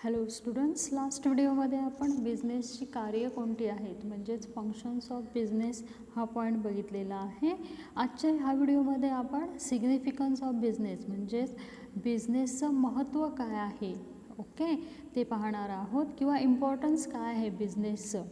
Hello students, last व्हिडिओमध्ये आपण बिझनेसची कार्य कोणती आहेत म्हणजेच फंक्शन्स ऑफ बिझनेस हा पॉईंट बघितलेला आहे. आजच्या ह्या व्हिडिओमध्ये आपण सिग्निफिकन्स ऑफ बिझनेस म्हणजेच बिझनेसचं महत्त्व काय आहे ओके ते पाहणार आहोत किंवा इम्पॉर्टन्स काय आहे बिझनेसचं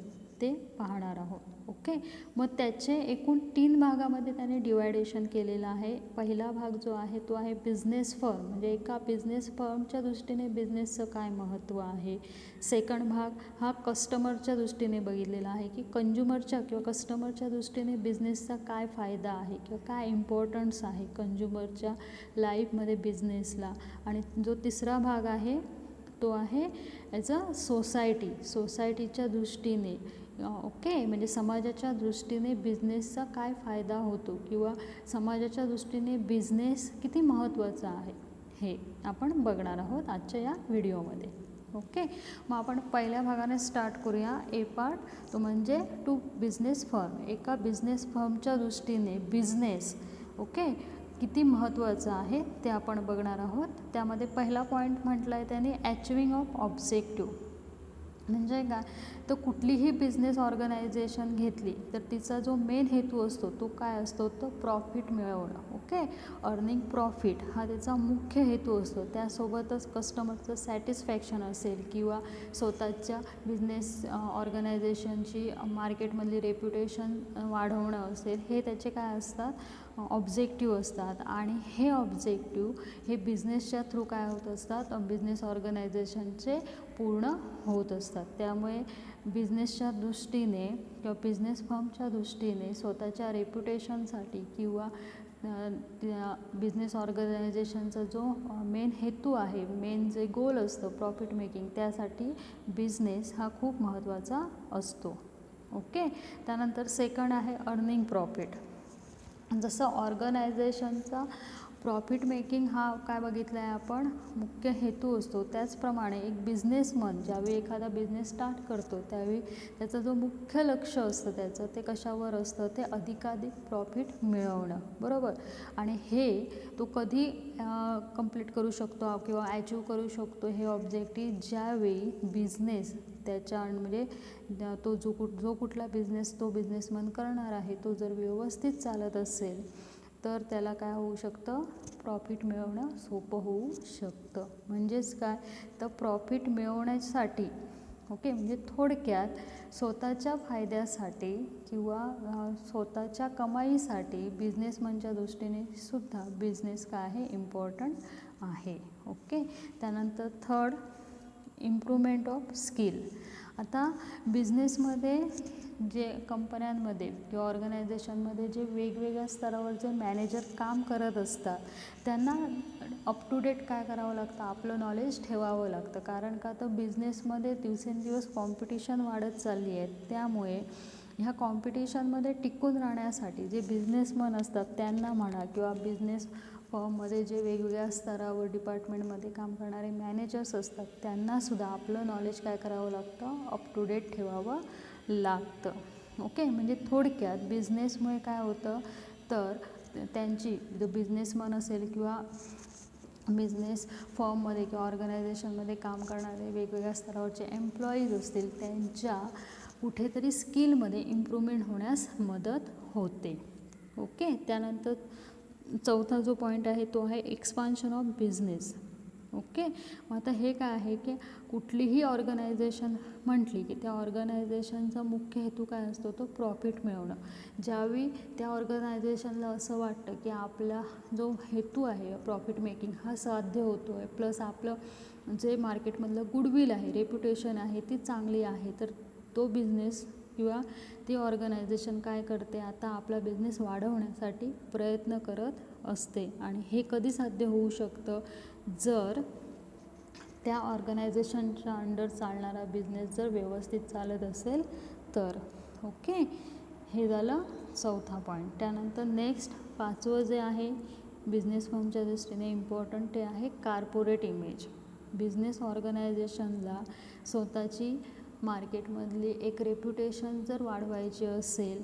ते पाहणार आहोत. ओके, मग त्याचे एकूण 3 भागामध्ये त्याने डिवायडेशन केलेलं आहे. पहिला भाग जो आहे तो आहे बिझनेस फर्म, म्हणजे एका बिझनेस फर्मच्या दृष्टीने बिझनेसचं काय महत्त्व आहे. सेकंड भाग हा कस्टमरच्या दृष्टीने बघितलेला आहे की कंज्युमरच्या किंवा कस्टमरच्या दृष्टीने बिझनेसचा काय फायदा आहे किंवा काय इम्पॉर्टन्स आहे कंज्युमरच्या लाईफमध्ये बिझनेसला. आणि जो तिसरा भाग आहे तो आहे ॲज अ सोसायटीच्या दृष्टीने ओके, म्हणजे समाजाच्या दृष्टीने बिझनेसचा काय फायदा होतो किंवा समाजाच्या दृष्टीने बिझनेस किती महत्त्वाचा आहे हे आपण बघणार आहोत आजच्या या व्हिडिओमध्ये. ओके, मग आपण पहिल्या भागाने स्टार्ट करूया. ए पार्ट तो म्हणजे टू बिझनेस फर्म, एका बिझनेस फर्मच्या दृष्टीने बिझनेस ओके किती महत्त्वाचं आहे ते आपण बघणार आहोत. त्यामध्ये पहिला पॉईंट म्हटलं आहे त्याने अचिव्हिंग ऑफ ऑब्जेक्टिव्ह, म्हणजे काय तर कुठलीही बिझनेस ऑर्गनायझेशन घेतली तर तिचा जो मेन हेतू असतो तो काय असतो, तो प्रॉफिट मिळवणं. ओके, अर्निंग प्रॉफिट हा त्याचा मुख्य हेतू असतो. त्यासोबतच कस्टमरचं सॅटिस्फॅक्शन असेल किंवा स्वतःच्या बिझनेस ऑर्गनायझेशनची मार्केटमधली रेप्युटेशन वाढवणं असेल, हे त्याचे काय असतात ऑब्जेक्टिव्ह असतात. आणि हे ऑब्जेक्टिव्ह हे बिझनेसच्या थ्रू काय होत असतात, बिझनेस ऑर्गनायझेशनचे पूर्ण होत असतात. त्यामुळे बिझनेसच्या दृष्टीने किंवा बिझनेस फर्मच्या दृष्टीने स्वतःच्या रेप्युटेशनसाठी किंवा बिझनेस ऑर्गनायझेशनचा जो मेन हेतू आहे, मेन जे गोल असतं प्रॉफिट मेकिंग, त्यासाठी बिझनेस हा खूप महत्त्वाचा असतो. ओके, त्यानंतर सेकंड आहे अर्निंग प्रॉफिट. जसं ऑर्गनायझेशनचा प्रॉफिट मेकिंग हा काय बघितला आहे आपण मुख्य हेतू असतो, त्याचप्रमाणे एक बिझनेसमन ज्यावेळी एखादा बिझनेस स्टार्ट करतो त्यावेळी त्याचं जो मुख्य लक्ष असतं त्याचं ते कशावर असतं, ते अधिकाधिक प्रॉफिट मिळवणं. बरोबर, आणि हे तो कधी कंप्लीट करू शकतो किंवा ॲचिव्ह करू शकतो हे ऑब्जेक्टिव्ह ज्यावेळी बिझनेस त्याच्या म्हणजे तो जो कुठला बिझनेस तो बिझनेसमन करणार आहे तो जर व्यवस्थित चालत असेल तर त्याला काय होऊ शकतं, प्रॉफिट मिळवणं सोपं होऊ शकतं. म्हणजेच काय तर प्रॉफिट मिळवण्यासाठी ओके, म्हणजे थोडक्यात स्वतःच्या फायद्यासाठी किंवा स्वतःच्या कमाईसाठी बिझनेसमनच्या दृष्टीने सुद्धा बिझनेस काय आहे इम्पॉर्टंट आहे. ओके, त्यानंतर थर्ड इम्प्रूव्हमेंट ऑफ स्किल. आता बिझनेसमध्ये जे कंपन्यांमध्ये किंवा ऑर्गनायझेशनमध्ये जे वेगवेगळ्या स्तरावर जे मॅनेजर काम करत असतात त्यांना अप टू डेट काय करावं लागतं, आपलं नॉलेज ठेवावं लागतं. कारण का तर बिझनेसमध्ये दिवसेंदिवस कॉम्पिटिशन वाढत चालली आहे. त्यामुळे ह्या कॉम्पिटिशनमध्ये टिकून राहण्यासाठी जे बिझनेसमन असतात त्यांना म्हणा किंवा बिझनेस फर्ममध्ये जे वेगवेगळ्या स्तरावर डिपार्टमेंटमध्ये काम करणारे मॅनेजर्स असतात त्यांनासुद्धा आपलं नॉलेज काय करावं लागतं, अप टू डेट ठेवावं लागतं. ओके, म्हणजे थोडक्यात बिझनेसमुळे काय होतं तर त्यांची जो बिझनेसमन असेल किंवा बिझनेस फर्ममध्ये किंवा ऑर्गनायझेशनमध्ये काम करणारे वेगवेगळ्या स्तरावरचे एम्प्लॉईज असतील त्यांच्या कुठेतरी स्किलमध्ये इम्प्रूव्हमेंट होण्यास मदत होते. ओके, त्यानंतर चौथा जो पॉईंट आहे तो आहे एक्सपान्शन ऑफ बिझनेस. ओके, मग आता हे काय आहे की कुठलीही ऑर्गनायझेशन म्हटली की त्या ऑर्गनायझेशनचा मुख्य हेतू काय असतो, तो प्रॉफिट मिळवणं. ज्यावेळी त्या ऑर्गनायझेशनला असं वाटतं की आपला जो हेतू आहे प्रॉफिट मेकिंग हा साध्य होतो आहे, प्लस आपलं जे मार्केटमधलं गुडविल आहे, रेप्युटेशन आहे ती चांगली आहे, तर तो बिझनेस किंवा ती ऑर्गनायझेशन काय करते, आता आपला बिझनेस वाढवण्यासाठी प्रयत्न करत असते. आणि हे कधी साध्य होऊ शकतं, जर त्या ऑर्गनायझेशनच्या अंडर चालणारा बिझनेस जर व्यवस्थित चालत असेल तर. ओके, हे झालं चौथा पॉईंट. त्यानंतर नेक्स्ट पाचवं जे आहे बिझनेस फर्मच्या दृष्टीने इम्पॉर्टंट ते आहे कॉर्पोरेट इमेज. बिझनेस ऑर्गनायझेशनला स्वतःची मार्केटमधली एक रेप्युटेशन जर वाढवायची असेल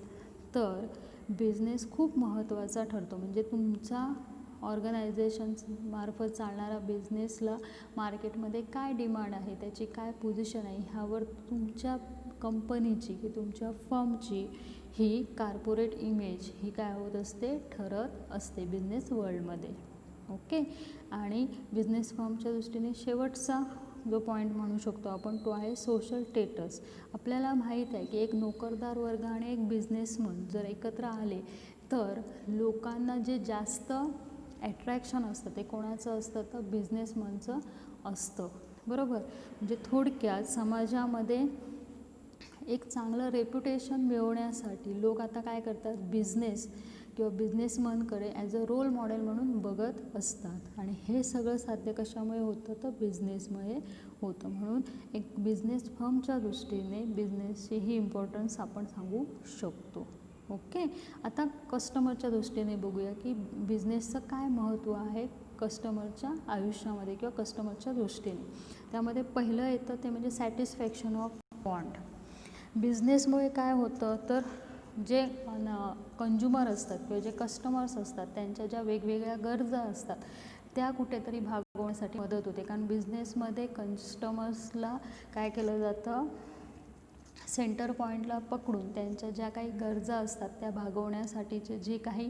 तर बिझनेस खूप महत्त्वाचा ठरतो. म्हणजे तुमचा ऑर्गनायझेशन्स मार्फत चालणारा बिझनेसला मार्केटमध्ये काय डिमांड आहे, त्याची काय पोझिशन आहे, ह्यावर तुमच्या कंपनीची की तुमच्या फर्मची ही कॉर्पोरेट इमेज ही काय होत असते, ठरत असते बिझनेस वर्ल्डमध्ये. ओके. आणि बिझनेस फर्मच्या दृष्टीने शेवटचा जो पॉईंट म्हणू शकतो आपण तो आहे सोशल स्टेटस. आपल्याला माहीत आहे की एक नोकरदार वर्ग आणि एक बिझनेसमन जर एकत्र आले तर लोकांना जे जास्त ॲट्रॅक्शन असतं ते कोणाचं असतं, तर बिझनेसमनचं असतं. बरोबर. म्हणजे थोडक्यात समाजामध्ये एक चांगलं रेप्युटेशन मिळवण्यासाठी लोक आता काय करतात, बिझनेस किंवा बिझनेसमनकडे ॲज अ रोल मॉडेल म्हणून बघत असतात. आणि हे सगळं साध्य कशामुळे होतं, तर बिझनेसमुळे होतं. म्हणून एक बिझनेस फर्मच्या दृष्टीने बिझनेसची ही इम्पॉर्टन्स आपण सांगू शकतो. ओके. आता कस्टमरच्या दृष्टीने बघूया की बिझनेसचं काय महत्त्व आहे कस्टमरच्या आयुष्यामध्ये किंवा कस्टमरच्या दृष्टीने. त्यामध्ये पहिलं येतं ते म्हणजे सॅटिस्फॅक्शन ऑफ वॉन्ट. बिझनेसमुळे काय होतं, तर जे कंज्युमर असतात किंवा जे कस्टमर्स असतात त्यांच्या ज्या वेगवेगळ्या गरजा असतात त्या कुठेतरी भागवण्यासाठी मदत होते. कारण बिझनेसमध्ये कस्टमर्सला काय केलं जातं, सेंटर पॉईंटला पकडून त्यांच्या ज्या काही गरजा असतात त्या भागवण्यासाठीचे जे काही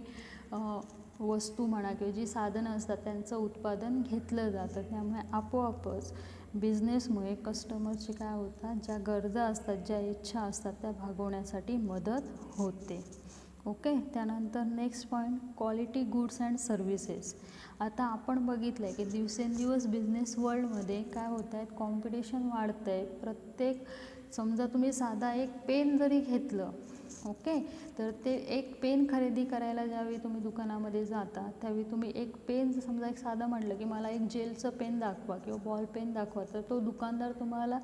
वस्तू म्हणा किंवा जी साधनं असतात त्यांचं उत्पादन घेतलं जातं. त्यामुळे आपोआपच बिझनेसमुळे कस्टमरची काय होतात, ज्या गरजा असतात, ज्या इच्छा असतात त्या भागवण्यासाठी मदत होते. ओके. त्यानंतर next point quality goods and services. आता आपण बघितलं आहे की दिवसेंदिवस बिझनेस वर्ल्डमध्ये काय होत आहे, कॉम्पिटिशन वाढतं आहे. प्रत्येक समजा तुम्ही साधा एक पेन जरी घेतलं, ओके, तर ते एक पेन खरेदी करायला ज्यावेळी तुम्ही दुकानामध्ये जाता त्यावेळी तुम्ही एक पेन समजा एक साधं म्हटलं की मला एक जेलचं पेन दाखवा किंवा बॉल पेन दाखवा, तर तो दुकानदार तुम्हाला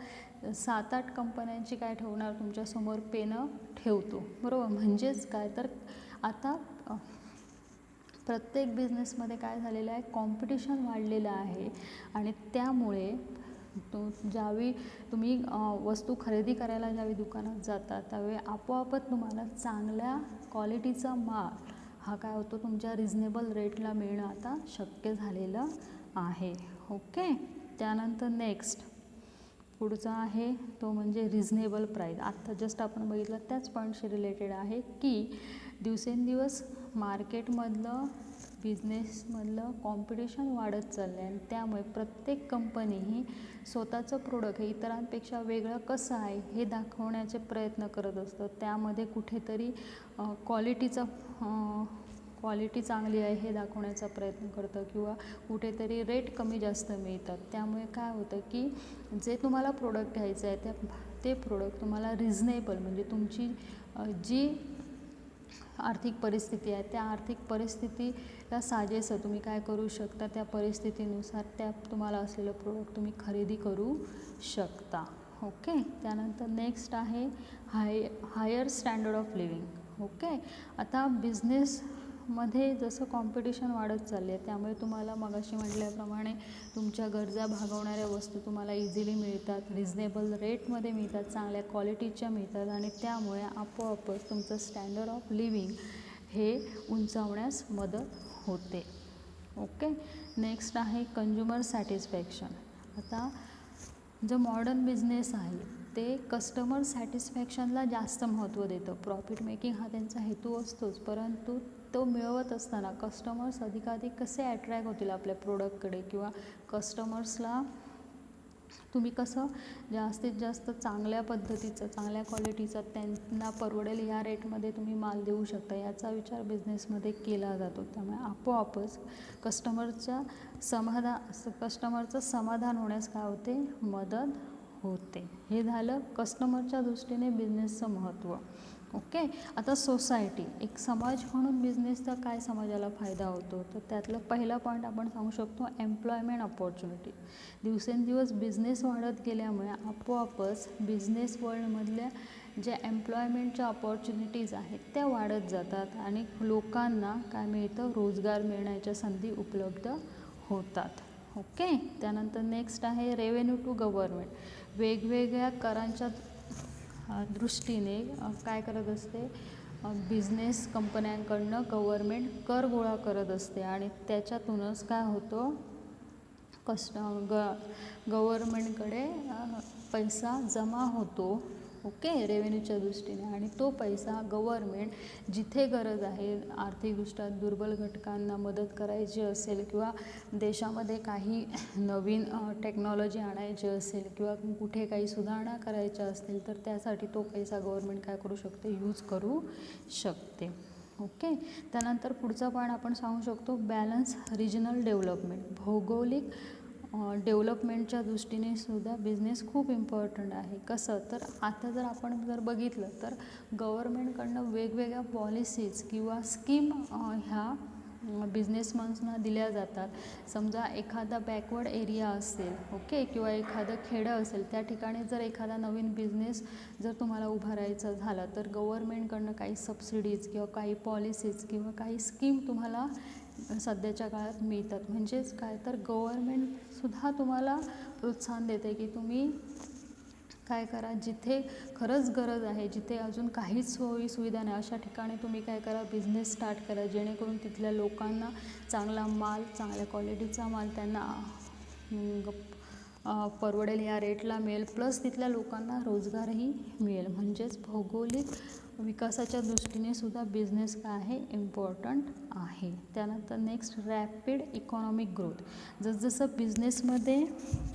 7-8 कंपन्यांची काय ठेवणार, तुमच्यासमोर पेनं ठेवतो. बरोबर. म्हणजेच काय, तर आता प्रत्येक बिझनेसमध्ये काय झालेलं आहे, कॉम्पिटिशन वाढलेलं आहे. आणि त्यामुळे ज्यावेळी तुम्ही वस्तू खरेदी करायला ज्यावेळी दुकानात जाता त्यावेळी आपोआपच तुम्हाला चांगल्या क्वालिटीचा माल हा काय होतो तुमच्या रिजनेबल रेटला मिळणं आता शक्य झालेलं आहे. ओके. त्यानंतर नेक्स्ट पुढचा आहे तो म्हणजे रिजनेबल प्राईस. आत्ता जस्ट आपण बघितलं त्याच पॉईंटशी रिलेटेड आहे की दिवसेंदिवस मार्केटमधलं बिझनेसमधलं कॉम्पिटिशन वाढत चाललं आहे आणि त्यामुळे प्रत्येक कंपनी ही स्वतःचं प्रोडक्ट हे इतरांपेक्षा वेगळं कसं आहे हे दाखवण्याचे प्रयत्न करत असतं. त्यामध्ये कुठेतरी क्वालिटी चांगली आहे हे दाखवण्याचा प्रयत्न करतं किंवा कुठेतरी रेट कमी जास्त मिळतात. त्यामुळे काय होतं की जे तुम्हाला प्रोडक्ट घ्यायचं आहे ते प्रोडक्ट तुम्हाला रिजनेबल म्हणजे तुमची जी आर्थिक परिस्थिती आहे त्या आर्थिक परिस्थितीला साजेसं तुम्ही काय करू शकता, त्या परिस्थितीनुसार त्या तुम्हाला असलेलं प्रोडक्ट तुम्ही खरेदी करू शकता. ओके. त्यानंतर नेक्स्ट आहे higher standard of living. Okay. आता बिझनेसमध्ये जसं कॉम्पिटिशन वाढत चालले आहे त्यामुळे तुम्हाला मगाशी म्हटल्याप्रमाणे तुमच्या गरजा भागवणाऱ्या वस्तू तुम्हाला इझिली मिळतात, रिजनेबल रेटमध्ये मिळतात, चांगल्या क्वालिटीच्या मिळतात आणि त्यामुळे आपोआपच तुमचं स्टँडर्ड ऑफ लिव्हिंग हे उंचावण्यास मदत होते. ओके. नेक्स्ट आहे कंझ्युमर सॅटिस्फॅक्शन. आता जो मॉडर्न बिझनेस आहे ते कस्टमर सॅटिस्फॅक्शनला जास्त महत्त्व देतं. प्रॉफिट मेकिंग हा त्यांचा हेतू असतोच, परंतु तो मिळवत असताना कस्टमर्स अधिकाधिक कसे अट्रॅक्ट होतील आपल्या प्रोडक्टकडे किंवा कस्टमर्सला तुम्ही कसं जास्तीत जास्त चांगल्या पद्धतीचं चांगल्या क्वालिटीचं त्यांना परवडेल या रेटमध्ये तुम्ही माल देऊ शकता याचा विचार बिझनेसमध्ये केला जातो. त्यामुळे आपोआपच कस्टमरचं समाधान होण्यास काय होते, मदत होते. हे झालं कस्टमरच्या दृष्टीने बिझनेसचं महत्त्व. ओके. आता सोसायटी एक समाज म्हणून बिझनेसचा काय समाजाला फायदा होतो, तर त्यातलं पहिला पॉईंट आपण सांगू शकतो एम्प्लॉयमेंट अपॉर्च्युनिटी. दिवसेंदिवस बिझनेस वाढत गेल्यामुळे आपोआपच बिझनेस वर्ल्डमधल्या ज्या एम्प्लॉयमेंटच्या अपॉर्च्युनिटीज आहेत त्या वाढत जातात आणि लोकांना काय मिळतं, रोजगार मिळण्याच्या संधी उपलब्ध होतात. ओके. त्यानंतर नेक्स्ट आहे रेव्हेन्यू टू गव्हर्नमेंट. वेगवेगळ्या करांच्या दृष्टीने काय करत असते, बिझनेस कंपन्यांकडनं गव्हर्मेंट कर गोळा करत असते आणि त्याच्यातूनच काय होतं, गव्हर्मेंटकडे पैसा जमा होतो, ओके, रेव्हेन्यूच्या दृष्टीने. आणि तो पैसा गव्हर्मेंट जिथे गरज आहे, आर्थिकदृष्ट्या दुर्बल घटकांना मदत करायची असेल किंवा देशामध्ये काही नवीन टेक्नॉलॉजी आणायची असेल किंवा कुठे काही सुधारणा करायच्या असतील तर त्यासाठी तो पैसा गव्हर्मेंट काय करू शकते, यूज करू शकते, ओके. त्यानंतर पुढचा पॉईंट आपण सांगू शकतो बॅलन्स रिजनल डेव्हलपमेंट. भौगोलिक डेव्हलपमेंटच्या दृष्टीने सुद्धा बिझनेस खूप इम्पॉर्टंट आहे. कसं तर आता जर आपण बघितलं तर गव्हर्मेंटकडनं वेगवेगळ्या पॉलिसीज किंवा स्कीम ह्या बिझनेसमन्सना दिल्या जातात. समजा एखादा बॅकवर्ड एरिया असेल, ओके, किंवा एखादं खेडं असेल, त्या ठिकाणी जर एखादा नवीन बिझनेस जर तुम्हाला उभारायचा झाला तर गव्हर्मेंटकडनं काही सबसिडीज किंवा काही पॉलिसीज किंवा काही स्कीम तुम्हाला सध्याच्या काळात मिळतात. म्हणजेच काय तर गव्हर्मेंटसुद्धा तुम्हाला प्रोत्साहन देते की तुम्ही काय करा, जिथे खरंच गरज आहे, जिथे अजून काहीच सोयी सुविधा नाही अशा ठिकाणी तुम्ही काय करा, बिझनेस स्टार्ट करा, जेणेकरून तिथल्या लोकांना चांगला माल, चांगल्या क्वालिटीचा माल त्यांना परवडेल या रेटला मिळेल, प्लस तिथल्या लोकांना रोजगारही मिळेल. म्हणजेच भौगोलिक विकासाच्या दृष्टीने सुद्धा बिझनेस काय आहे, इम्पॉर्टंट आहे. त्यानंतर नेक्स्ट रॅपिड इकॉनॉमिक ग्रोथ. जसजसं बिझनेसमध्ये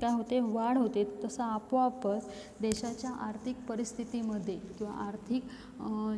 काय होते, वाढ होते, तसं आपोआपच देशाच्या आर्थिक परिस्थितीमध्ये किंवा आर्थिक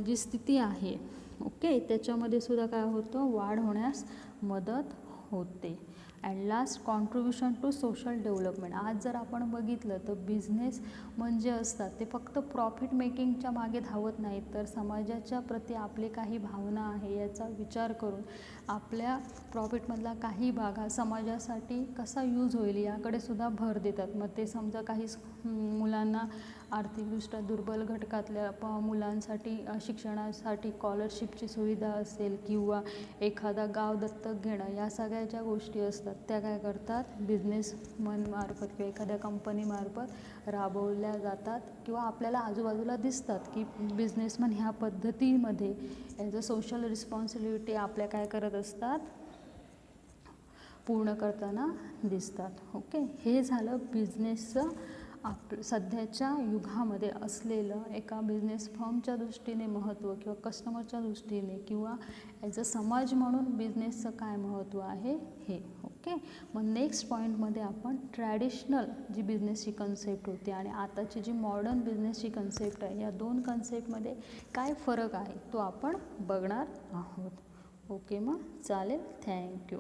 जी स्थिती आहे, ओके, त्याच्यामध्ये सुद्धा काय होतं, वाढ होण्यास मदत होते. And last contribution to social development. आज जर आपण बघितलं तर बिझनेस म्हणजे असतात ते फक्त प्रॉफिट मेकिंगच्या मागे धावत नाहीत, तर समाजाच्या प्रती आपले काही भावना आहे याचा विचार करून आपल्या प्रॉफिटमधला काही भाग हा समाजासाठी कसा यूज होईल याकडे सुद्धा भर देतात. मग ते समजा काही मुलांना आर्थिकदृष्ट्या दुर्बल घटकातल्या मुलांसाठी शिक्षणासाठी स्कॉलरशिपची सुविधा असेल किंवा एखादा गाव दत्तक घेणं, या सगळ्या ज्या गोष्टी असतात त्या काय करतात, बिझनेसमनमार्फत किंवा एखाद्या कंपनीमार्फत राबवल्या जातात किंवा आपल्याला आजूबाजूला दिसतात की बिझनेसमन ह्या पद्धतीमध्ये ॲज अ सोशल रिस्पॉन्सिबिलिटी आपल्या काय करत असतात, पूर्ण करताना दिसतात, ओके. हे झालं बिझनेसचं सध्याच्या युगामध्ये असलेलं एका बिझनेस फर्मच्या दृष्टीने महत्त्व किंवा कस्टमरच्या दृष्टीने किंवा ॲज अ समाज म्हणून बिझनेसचं काय महत्त्व आहे हे, ओके. मग नेक्स्ट पॉईंटमध्ये आपण ट्रॅडिशनल जी बिझनेसची कन्सेप्ट होती आणि आताची जी मॉडर्न बिझनेसची कन्सेप्ट आहे, या दोन कन्सेप्टमध्ये काय फरक आहे तो आपण बघणार आहोत, ओके. मग चालेल, थँक्यू.